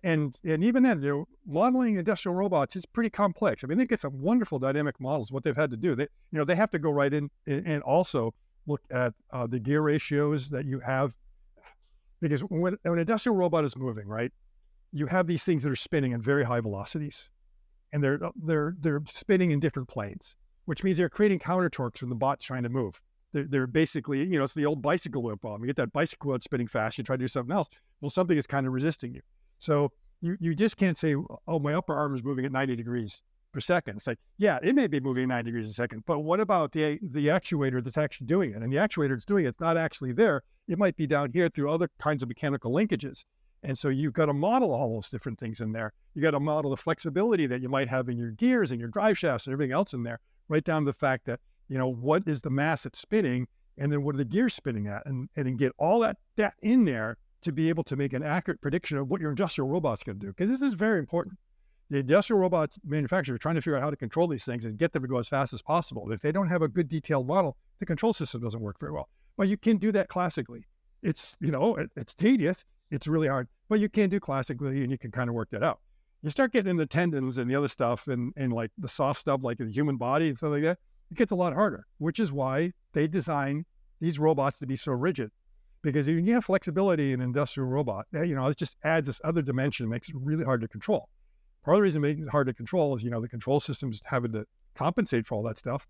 And even then, modeling industrial robots is pretty complex. They get some wonderful dynamic models. What they've had to do, they have to go right in and also look at the gear ratios that you have, because when an industrial robot is moving, right, you have these things that are spinning at very high velocities, and they're spinning in different planes, which means they're creating counter torques when the bot's trying to move. They're basically, it's the old bicycle wheel problem. You get that bicycle wheel spinning fast, you try to do something else. Well, something is kind of resisting you. So you just can't say, oh, my upper arm is moving at 90 degrees per second. It's like, yeah, it may be moving 90 degrees a second, but what about the actuator that's actually doing it? And the actuator that's doing it's not actually there. It might be down here through other kinds of mechanical linkages. And so you've got to model all those different things in there. You got to model the flexibility that you might have in your gears and your drive shafts and everything else in there, right down to the fact that, what is the mass it's spinning, and then what are the gears spinning at, and get all that in there to be able to make an accurate prediction of what your industrial robot's going to do. Because this is very important. The industrial robots manufacturers are trying to figure out how to control these things and get them to go as fast as possible. But if they don't have a good detailed model, the control system doesn't work very well. But you can do that classically. It's, it's tedious. It's really hard, but you can do classically, and you can kind of work that out. You start getting in the tendons and the other stuff and like the soft stuff, like the human body and stuff like that, it gets a lot harder, which is why they design these robots to be so rigid. Because if you have flexibility in an industrial robot, it just adds this other dimension, makes it really hard to control. Part of the reason it makes it hard to control is, the control system's having to compensate for all that stuff,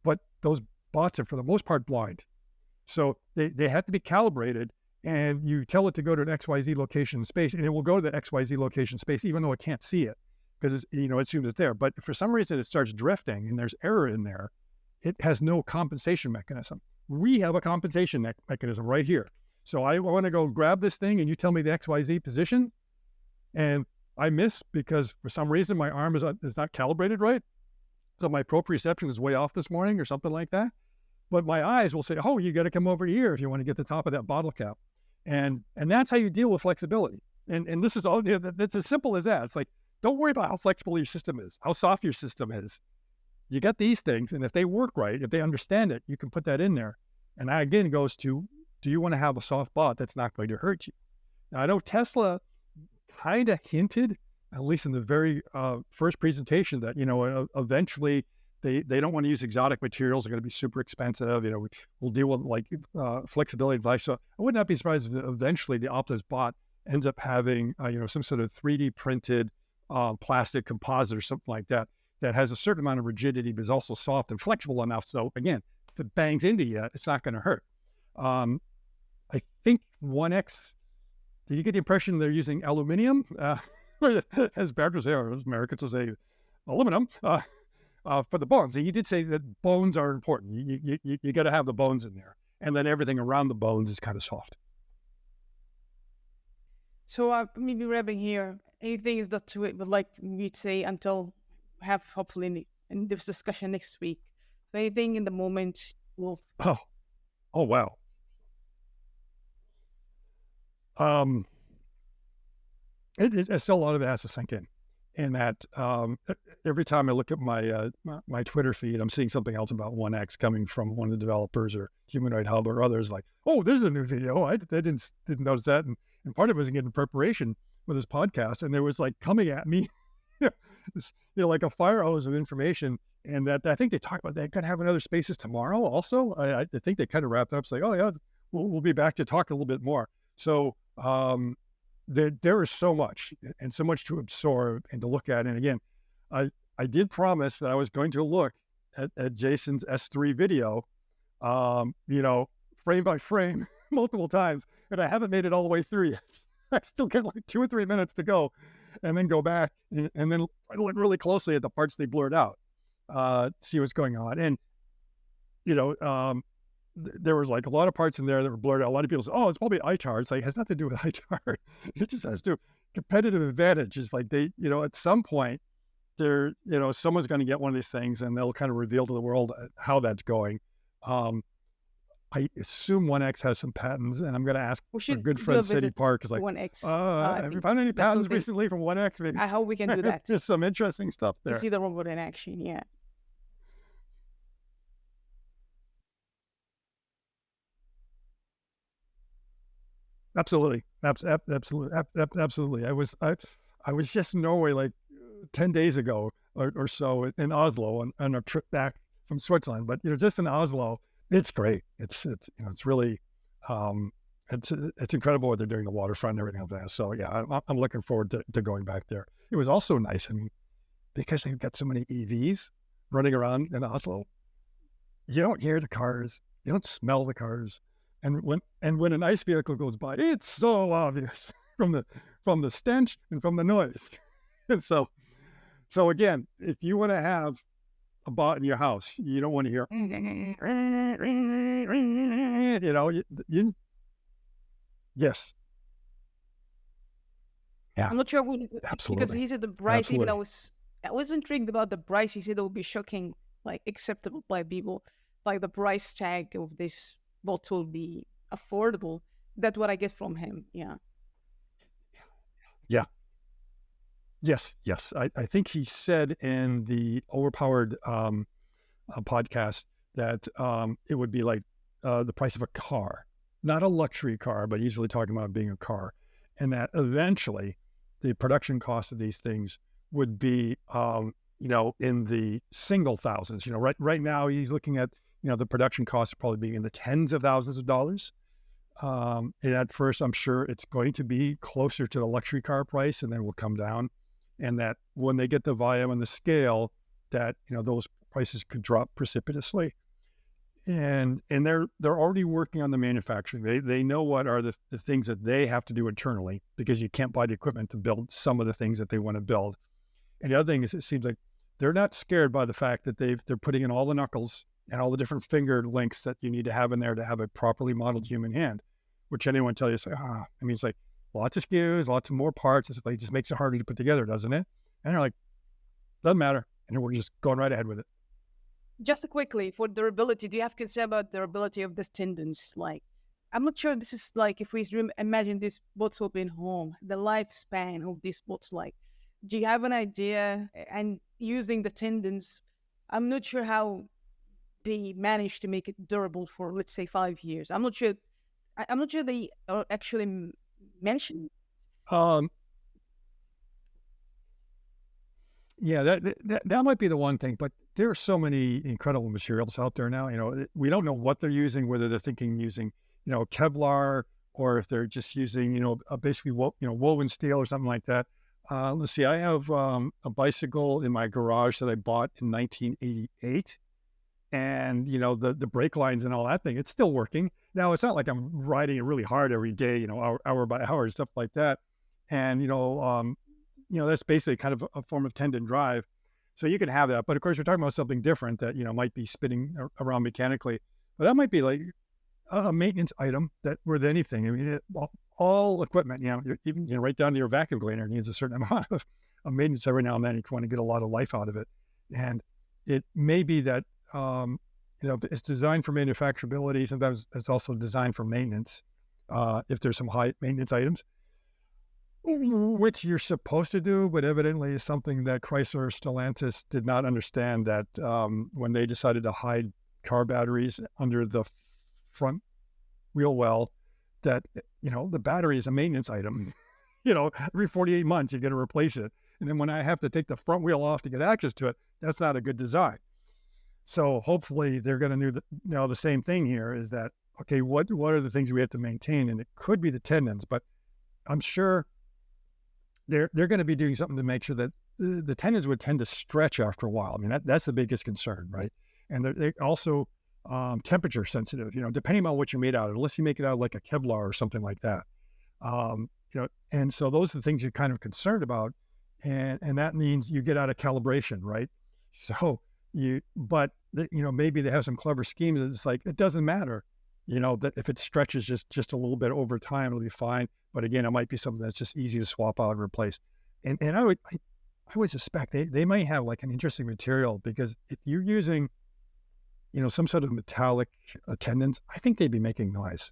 but those bots are for the most part blind. So they have to be calibrated, and you tell it to go to an XYZ location in space, and it will go to the XYZ location in space, even though it can't see it, because it assumes it's there. But if for some reason it starts drifting and there's error in there, it has no compensation mechanism. We have a compensation mechanism right here. So I want to go grab this thing, and you tell me the XYZ position, and I miss because for some reason my arm is not calibrated right. So my proprioception is way off this morning or something like that. But my eyes will say, oh, you got to come over here if you want to get the top of that bottle cap. And that's how you deal with flexibility. And this is all, that's as simple as that. It's like, don't worry about how flexible your system is, how soft your system is. You got these things, and if they work right, if they understand it, you can put that in there. And that again goes to, do you want to have a soft bot that's not going to hurt you? Now, I know Tesla kind of hinted, at least in the very first presentation, that, eventually they don't want to use exotic materials. They're going to be super expensive. We'll deal with like flexibility advice. So I would not be surprised if eventually the Optimus bot ends up having, some sort of 3D printed plastic composite or something like that has a certain amount of rigidity, but is also soft and flexible enough. So again, if it bangs into you, it's not going to hurt. I think 1X, did you get the impression they're using aluminum? As Barrett say, or as Americans will say, aluminum. For the bones. So you did say that bones are important. You got to have the bones in there, and then everything around the bones is kind of soft. So maybe wrapping here, anything is that you would like me to say until we have hopefully in this discussion next week. So anything in the moment will. Oh wow. Still a lot of it has to sink in. And that every time I look at my Twitter feed, I'm seeing something else about 1X coming from one of the developers or Humanoid Hub or others. Like, oh, there's a new video. I didn't notice that, and part of it was getting preparation for this podcast, and there was like coming at me, like a fire hose of information. And that I think they talk about they're going to have another Spaces tomorrow. Also, I think they kind of wrapped up saying, oh yeah, we'll be back to talk a little bit more. So. There is so much and so much to absorb and to look at. And again, I did promise that I was going to look at Jason's S3 video, frame by frame, multiple times, and I haven't made it all the way through yet. I still got like 2 or 3 minutes to go, and then go back and then look really closely at the parts they blurred out, see what's going on. And, there was like a lot of parts in there that were blurred out. A lot of people say, oh, it's probably ITAR. It's like, it has nothing to do with ITAR. It just has to do competitive advantage. Is like they, at some point they're, someone's going to get one of these things and they'll kind of reveal to the world how that's going. I assume 1X has some patents, and I'm going to ask our good friend City Park is like, 1X. Have you found any patents recently from 1X? Maybe? I hope we can do that. There's some interesting stuff there. To see the robot in action, yeah. Absolutely. Absolutely. I was just in Norway like 10 days ago or so in Oslo on a trip back from Switzerland. But, just in Oslo, it's great. It's really, it's incredible what they're doing, the waterfront and everything like that. So yeah, I'm looking forward to going back there. It was also nice. I mean, because they've got so many EVs running around in Oslo, you don't hear the cars, you don't smell the cars. And when an ICE vehicle goes by, it's so obvious from from the stench and from the noise. And so again, if you want to have a bot in your house, you don't want to hear, you yes, yeah, I'm not sure because absolutely, he said the price. Even absolutely. I was intrigued about the price. He said it would be shocking, like acceptable by people. Like the price tag of this bot will be affordable. That's what I get from him. Yeah. Yeah. Yes, yes. I think he said in the Overpowered podcast that it would be like the price of a car, not a luxury car, but he's really talking about being a car, and that eventually the production cost of these things would be, in the single thousands. Right now he's looking at, the production costs probably being in the tens of thousands of dollars. And at first, I'm sure it's going to be closer to the luxury car price, and then will come down. And that when they get the volume and the scale, that those prices could drop precipitously. And they're already working on the manufacturing. They know what are the things that they have to do internally, because you can't buy the equipment to build some of the things that they want to build. And the other thing is, it seems like they're not scared by the fact that they're putting in all the knuckles and all the different finger links that you need to have in there to have a properly modeled human hand, which anyone tell you is like, it's like lots of SKUs, lots of more parts. It's like, it just makes it harder to put together, doesn't it? And they're like, doesn't matter. And we're just going right ahead with it. Just quickly for durability, do you have concern about durability of these tendons? Like, I'm not sure this is like if we imagine these bots will be in home, the lifespan of these bots. Like, do you have an idea? And using the tendons, I'm not sure how they managed to make it durable for let's say 5 years. I'm not sure. I'm not sure they actually mentioned. Um, yeah, that might be the one thing, but there are so many incredible materials out there now. We don't know what they're using, whether they're thinking using, Kevlar, or if they're just using, basically, woven steel or something like that. Let's see, I have a bicycle in my garage that I bought in 1988. And, the brake lines and all that thing, it's still working. Now, it's not like I'm riding it really hard every day, hour by hour and stuff like that. And, that's basically kind of a form of tendon drive. So you can have that. But of course, we're talking about something different that, might be spinning around mechanically. But that might be like a maintenance item that worth anything. I mean, all equipment, even, right down to your vacuum cleaner needs a certain amount of maintenance every now and then. You want to get a lot of life out of it. And it may be that, it's designed for manufacturability. Sometimes it's also designed for maintenance. If there's some high maintenance items, which you're supposed to do, but evidently is something that Chrysler or Stellantis did not understand, that when they decided to hide car batteries under the front wheel well, that, the battery is a maintenance item. Every 48 months, you got to replace it. And then when I have to take the front wheel off to get access to it, that's not a good design. So hopefully they're going to do the same thing here, is that, okay, what are the things we have to maintain? And it could be the tendons, but I'm sure they're going to be doing something to make sure that the tendons would tend to stretch after a while. I mean, that's the biggest concern, right? And they're also temperature sensitive, depending on what you're made out of, unless you make it out of like a Kevlar or something like that. And so those are the things you're kind of concerned about. And that means you get out of calibration, right? So maybe they have some clever schemes. It's like, it doesn't matter, that if it stretches just a little bit over time, it'll be fine. But again, it might be something that's just easy to swap out and replace. And I would suspect they might have like an interesting material, because if you're using, some sort of metallic tendons, I think they'd be making noise.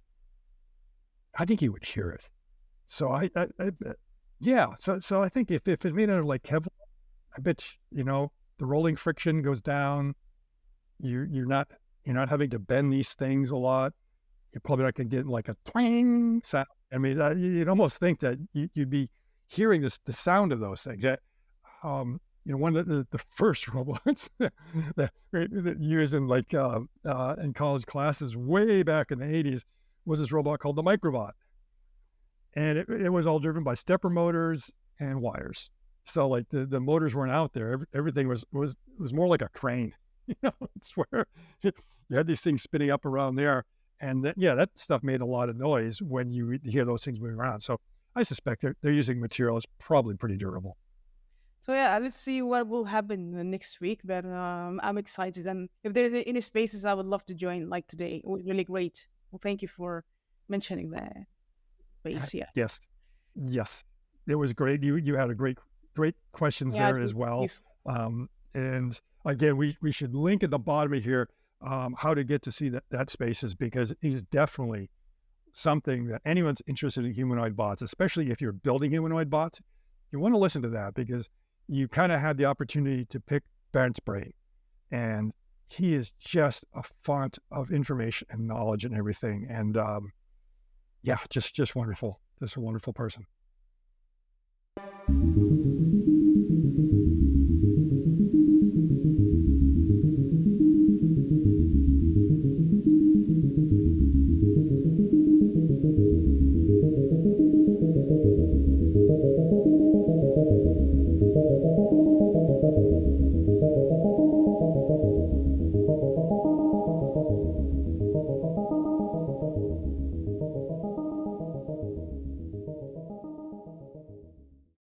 I think you would hear it. So yeah. So I think if it's made out of like Kevlar, I bet, the rolling friction goes down. You're not having to bend these things a lot. You're probably not going to get like a twang sound. I mean, you'd almost think that you'd be hearing the sound of those things. One of the first robots that used in like in college classes way back in the 80s was this robot called the Microbot. And it was all driven by stepper motors and wires. So like the motors weren't out there. Everything was more like a crane. It's where you had these things spinning up around there. And that stuff made a lot of noise when you hear those things moving around. So I suspect they're using material that's probably pretty durable. So yeah, let's see what will happen next week. But I'm excited, and if there's any spaces, I would love to join. Like today, it was really great. Well, thank you for mentioning the space. Yeah, Yes, yes, it was great. You had a great questions yeah, it there was as well. useful. And again, we should link at the bottom of here how to get to see that spaces, because it is definitely something that anyone's interested in humanoid bots, especially if you're building humanoid bots. You want to listen to that because you kind of had the opportunity to pick Bernd's brain, and he is just a font of information and knowledge and everything. And yeah, just wonderful. Just a wonderful person.